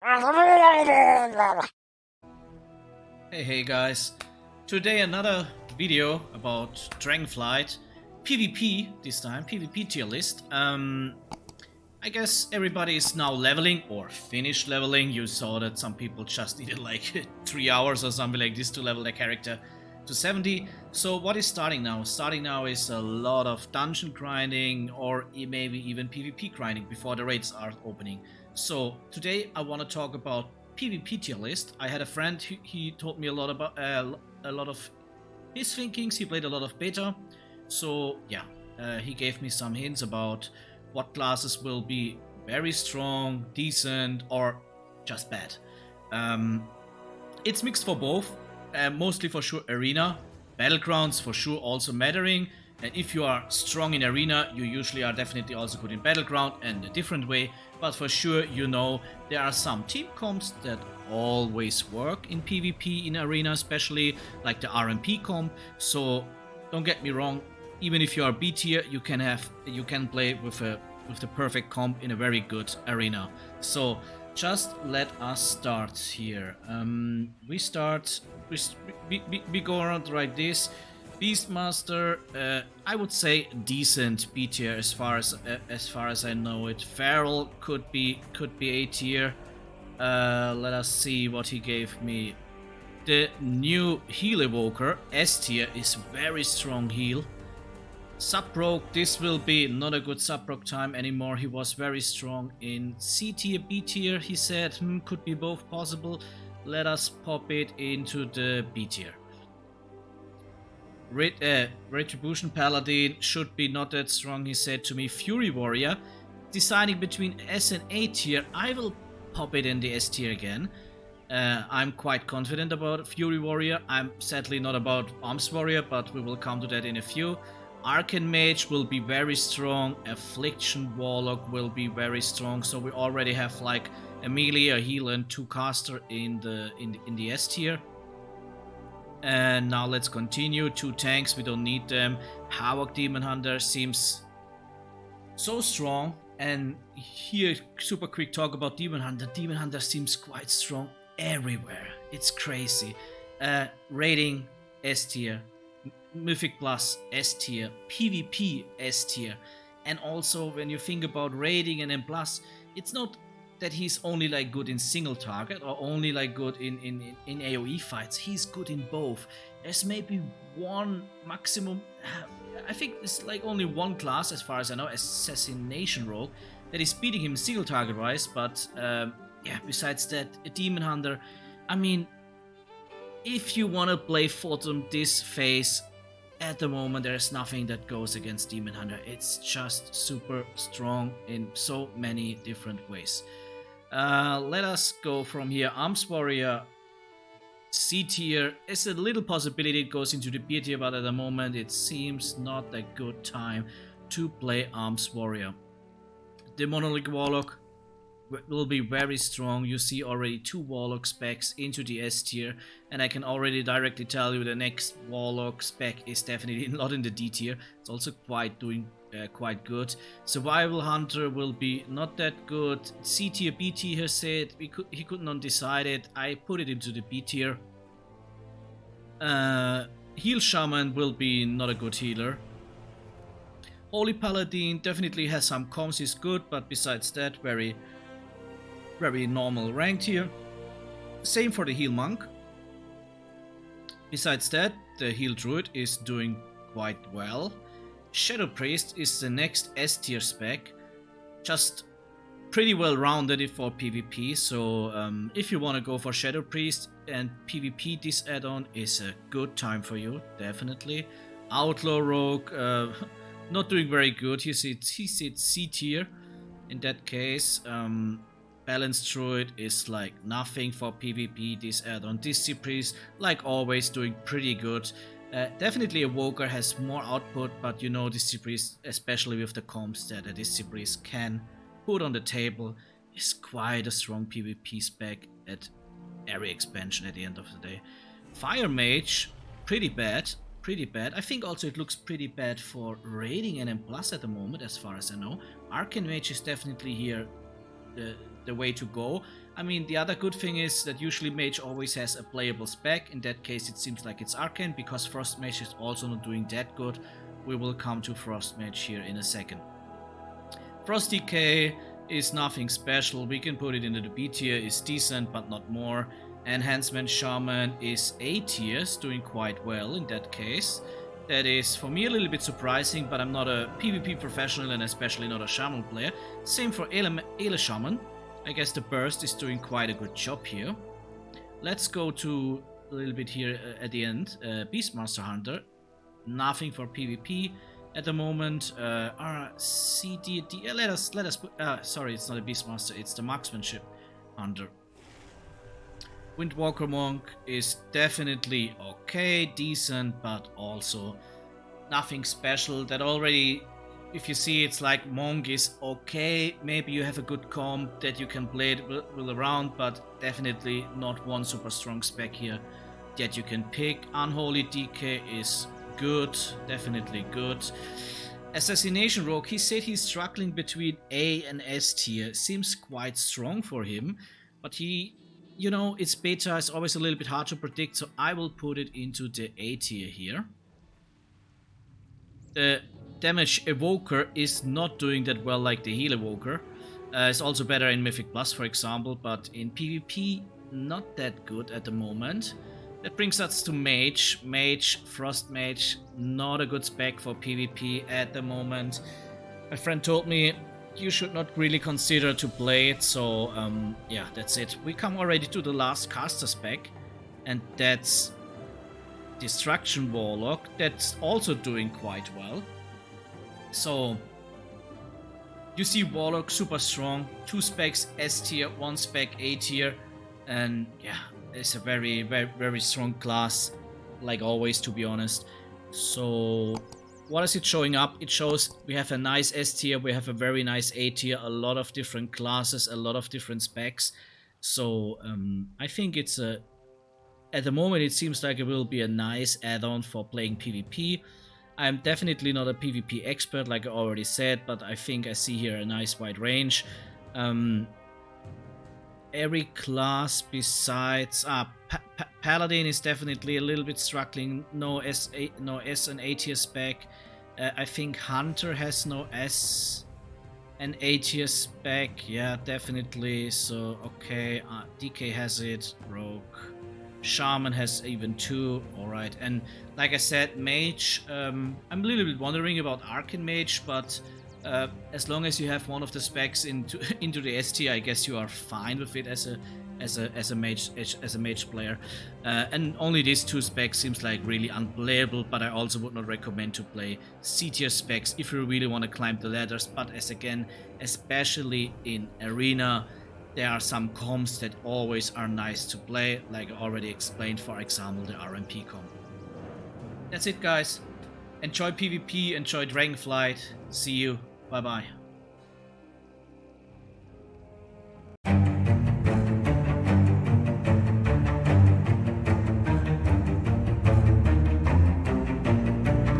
Hey guys, today another video about Dragonflight PvP, this time PvP tier list. I guess everybody is now leveling or finished leveling. You saw that some people just needed like 3 hours or something like this to level their character to 70. So what is starting now? Starting now is a lot of dungeon grinding or maybe even PvP grinding before the raids are opening. So today I want to talk about PvP tier list. I had a friend, he told me a lot about a lot of his thinkings. He played a lot of beta. So yeah, he gave me some hints about what classes will be very strong, decent, or just bad. It's mixed for both, mostly for sure arena, battlegrounds for sure also mattering. And if you are strong in arena, you usually are definitely also good in battleground and a different way. But for sure, you know, there are some team comps that always work in PvP in arena, especially like the RMP comp. So don't get me wrong, even if you are B tier, you can play with the perfect comp in a very good arena. So just let us start here. We go around like this. Beastmaster, I would say decent B tier as far as I know it. Feral could be A tier. Let us see what he gave me. The new heal evoker S tier is very strong heal. Sub-Rogue, this will be not a good Sub-Rogue time anymore. He was very strong in C tier, B tier. He said, could be both possible. Let us pop it into the B tier. Retribution Paladin should be not that strong, he said to me. Fury Warrior, deciding between S and A tier, I will pop it in the S tier again. I'm quite confident about Fury Warrior. I'm sadly not about Arms Warrior, but we will come to that in a few. Arcane Mage will be very strong. Affliction Warlock will be very strong. So we already have like a melee, a healer, and 2 caster in the S tier. And now let's continue. 2 tanks, we don't need them. Havoc Demon Hunter seems so strong. And here, super quick talk about Demon Hunter. Demon Hunter seems quite strong everywhere. It's crazy. Rating S tier. Mythic Plus S tier, PvP S tier, and also when you think about rating and M plus, it's not that he's only like good in single target or only like good in AoE fights. He's good in both. There's maybe one maximum. I think it's like only one class, as far as I know, Assassination Rogue, that is beating him single target wise. But yeah, besides that, a Demon Hunter. I mean, if you wanna play Phantom this phase. At the moment, there's nothing that goes against Demon Hunter. It's just super strong in so many different ways. Let us go from here. Arms Warrior, C tier. It's a little possibility it goes into the B tier, but at the moment it seems not a good time to play Arms Warrior. The Monolith Warlock will be very strong. You see already 2 Warlock specs into the S tier, and I can already directly tell you the next Warlock spec is definitely not in the D tier. It's also quite quite good. Survival Hunter will be not that good. C tier, B tier said he could not decide it. I put it into the B tier. Heal Shaman will be not a good healer. Holy Paladin definitely has some comms, he's good, but besides that, very normal ranked here. Same for the Heal Monk. Besides that, the Heal Druid is doing quite well. Shadow Priest is the next S tier spec. Just pretty well rounded for PvP, so if you want to go for Shadow Priest and PvP, this add-on is a good time for you, definitely. Outlaw Rogue, not doing very good. He sits C tier. In that case, Balanced Druid is like nothing for PvP, this add-on. Disci Priest, like always, doing pretty good. Definitely Evoker has more output, but you know Disci Priest, especially with the comps that a Disci Priest can put on the table, is quite a strong PvP spec at every expansion at the end of the day. Fire Mage, pretty bad. I think also it looks pretty bad for rating and M+ at the moment, as far as I know. Arcane Mage is definitely here the the way to go. I mean, the other good thing is that usually Mage always has a playable spec. In that case, it seems like it's Arcane, because Frost Mage is also not doing that good. We will come to Frost Mage here in a second. Frost DK is nothing special. We can put it into the B tier, is decent, but not more. Enhancement Shaman is A tier, doing quite well in that case. That is, for me, a little bit surprising, but I'm not a PvP professional and especially not a Shaman player. Same for Ele Shaman. I guess the Burst is doing quite a good job here. Let's go to a little bit here at the end. Beastmaster Hunter. Nothing for PvP at the moment. Let us put... sorry, it's not a Beastmaster, it's the Marksmanship Hunter. Windwalker Monk is definitely okay, decent, but also nothing special. That already, if you see, it's like Monk is okay, maybe you have a good comp that you can play it with around, but definitely not one super strong spec here that you can pick. Unholy DK is good, definitely good. Assassination Rogue, he said he's struggling between A and S tier. Seems quite strong for him, but he... You know, its beta is always a little bit hard to predict, so I will put it into the A tier here. The Damage Evoker is not doing that well like the Heal Evoker. It's also better in Mythic Plus, for example, but in PvP, not that good at the moment. That brings us to Mage. Mage, Frost Mage, not a good spec for PvP at the moment. My friend told me you should not really consider to play it, so yeah, that's it. We come already to the last caster spec, and that's Destruction Warlock. That's also doing quite well. So you see Warlock super strong, 2 specs S tier, 1 spec A tier, and yeah, it's a very, very, very strong class, like always, to be honest. So what is it showing up? It shows we have a nice S tier, we have a very nice A tier, a lot of different classes, a lot of different specs. So I think it's a... At the moment it seems like it will be a nice add-on for playing PvP. I'm definitely not a PvP expert, like I already said, but I think I see here a nice wide range. Every class besides... Paladin is definitely a little bit struggling. No S and A tier spec. I think Hunter has no S and A tier spec. Yeah, definitely. So okay, DK has it. Rogue, Shaman has even 2. All right, and like I said, Mage. I'm a little bit wondering about Arcane Mage, but as long as you have one of the specs into the S tier, I guess you are fine with it as a mage player, and only these 2 specs seems like really unplayable. But I also would not recommend to play C tier specs if you really want to climb the ladders. But especially in arena, there are some comps that always are nice to play, like I already explained, for example the RMP comp. That's it, guys. Enjoy PvP, enjoy Dragonflight. See you. Bye bye.